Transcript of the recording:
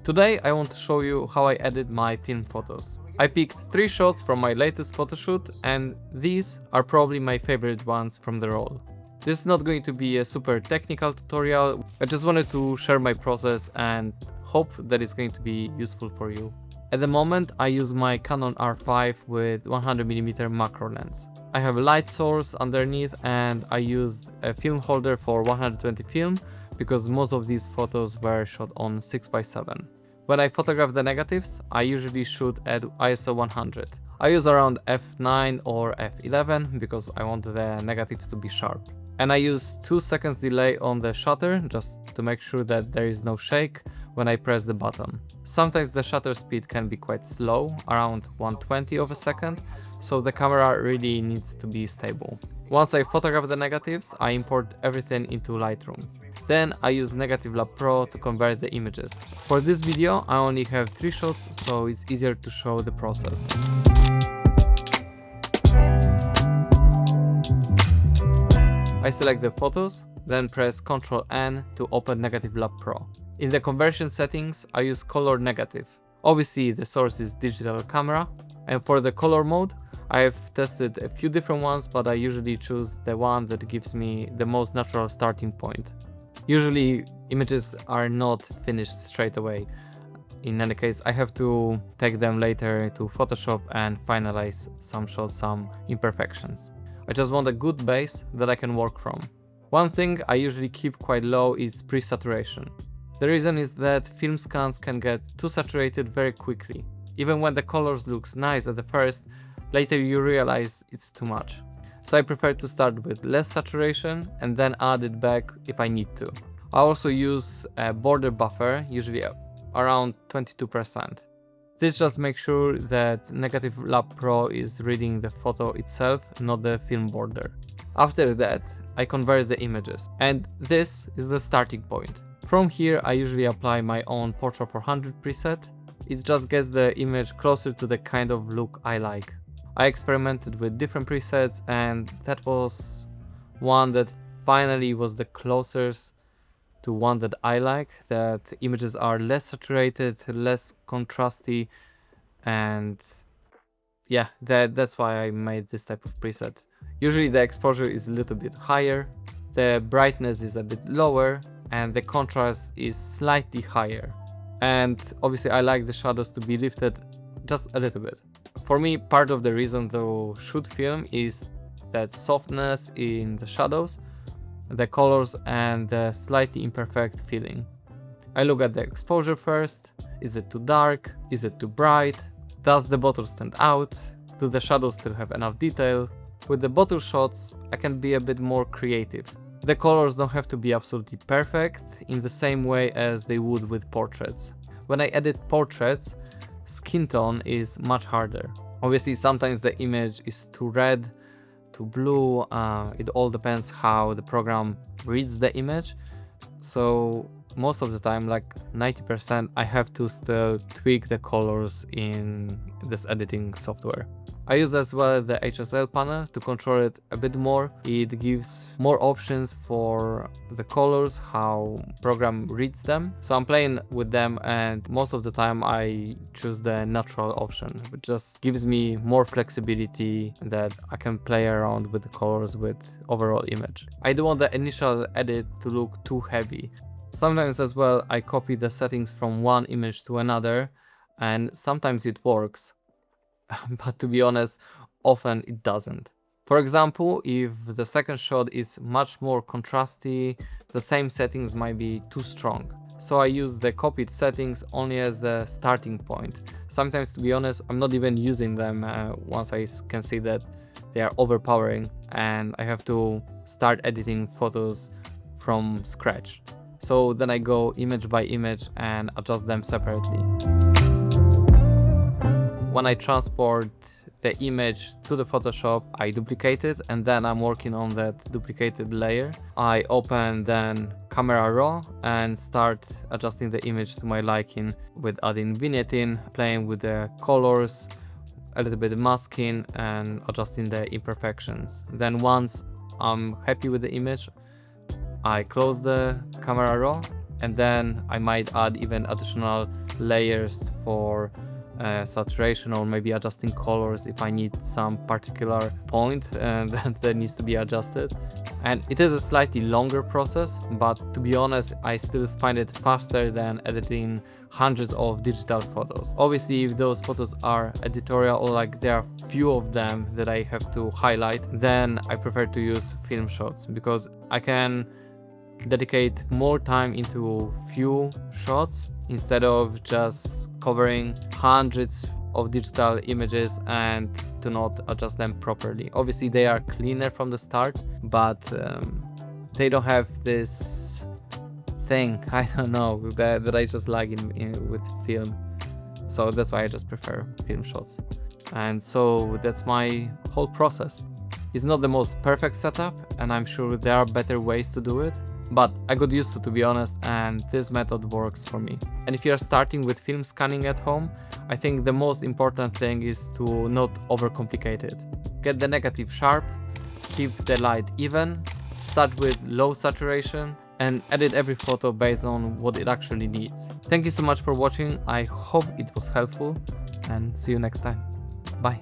Today I want to show you how I edit my film photos. I picked 3 shots from my latest photoshoot and these are probably my favorite ones from the roll. This is not going to be a super technical tutorial, I just wanted to share my process and hope that it's going to be useful for you. At the moment I use my Canon R5 with 100mm macro lens. I have a light source underneath and I used a film holder for 120 film because most of these photos were shot on 6x7. When I photograph the negatives, I usually shoot at ISO 100. I use around f9 or f11 because I want the negatives to be sharp. And I use 2 seconds delay on the shutter just to make sure that there is no shake when I press the button. Sometimes the shutter speed can be quite slow, around 1/20 of a second, so the camera really needs to be stable. Once I photograph the negatives, I import everything into Lightroom. Then I use Negative Lab Pro to convert the images. For this video I only have 3 shots, so it's easier to show the process. I select the photos, then press Ctrl N to open Negative Lab Pro. In the conversion settings I use color negative. Obviously the source is digital camera, and for the color mode I have tested a few different ones, but I usually choose the one that gives me the most natural starting point. Usually images are not finished straight away. In any case, I have to take them later to Photoshop and finalize some shots, some imperfections. I just want a good base that I can work from. One thing I usually keep quite low is pre-saturation. The reason is that film scans can get too saturated very quickly. Even when the colors looks nice at the first, later you realize it's too much. So I prefer to start with less saturation and then add it back if I need to. I also use a border buffer, usually around 22%. This just makes sure that Negative Lab Pro is reading the photo itself, not the film border. After that, I convert the images, and this is the starting point. From here, I usually apply my own Portra 400 preset. It just gets the image closer to the kind of look I like. I experimented with different presets and that was one that finally was the closest to one that I like, that images are less saturated, less contrasty, and yeah, that's why I made this type of preset. Usually the exposure is a little bit higher, the brightness is a bit lower, and the contrast is slightly higher. And obviously I like the shadows to be lifted just a little bit. For me, part of the reason to shoot film is that softness in the shadows, the colors, and the slightly imperfect feeling. I look at the exposure first. Is it too dark? Is it too bright? Does the bottle stand out? Do the shadows still have enough detail? With the bottle shots, I can be a bit more creative. The colors don't have to be absolutely perfect in the same way as they would with portraits. When I edit portraits, skin tone is much harder. Obviously sometimes the image is too red, too blue, it all depends how the program reads the image. So most of the time, like 90%, I have to still tweak the colors in this editing software. I use as well the HSL panel to control it a bit more. It gives more options for the colors, how program reads them. So I'm playing with them and most of the time I choose the natural option, which just gives me more flexibility that I can play around with the colors with overall image. I don't want the initial edit to look too heavy. Sometimes as well I copy the settings from one image to another and sometimes it works. But to be honest, often it doesn't. For example, if the second shot is much more contrasty, the same settings might be too strong. So I use the copied settings only as the starting point. Sometimes, to be honest, I'm not even using them once I can see that they are overpowering and I have to start editing photos from scratch. So then I go image by image and adjust them separately. When I transport the image to the Photoshop, I duplicate it and then I'm working on that duplicated layer. I open then Camera Raw and start adjusting the image to my liking with adding vignetting, playing with the colors, a little bit of masking and adjusting the imperfections. Then once I'm happy with the image, I close the Camera Raw and then I might add even additional layers for saturation, or maybe adjusting colors if I need some particular point that needs to be adjusted. And it is a slightly longer process, but to be honest, I still find it faster than editing hundreds of digital photos. Obviously, if those photos are editorial, or like there are few of them that I have to highlight, then I prefer to use film shots, because I can dedicate more time into few shots instead of just covering hundreds of digital images and to not adjust them properly. Obviously they are cleaner from the start, but they don't have this thing, I don't know, that I just like with film. So that's why I just prefer film shots. And so that's my whole process. It's not the most perfect setup, and I'm sure there are better ways to do it, but I got used to be honest, and this method works for me. And if you are starting with film scanning at home, I think the most important thing is to not overcomplicate it. Get the negative sharp, keep the light even, start with low saturation, and edit every photo based on what it actually needs. Thank you so much for watching, I hope it was helpful, and see you next time. Bye.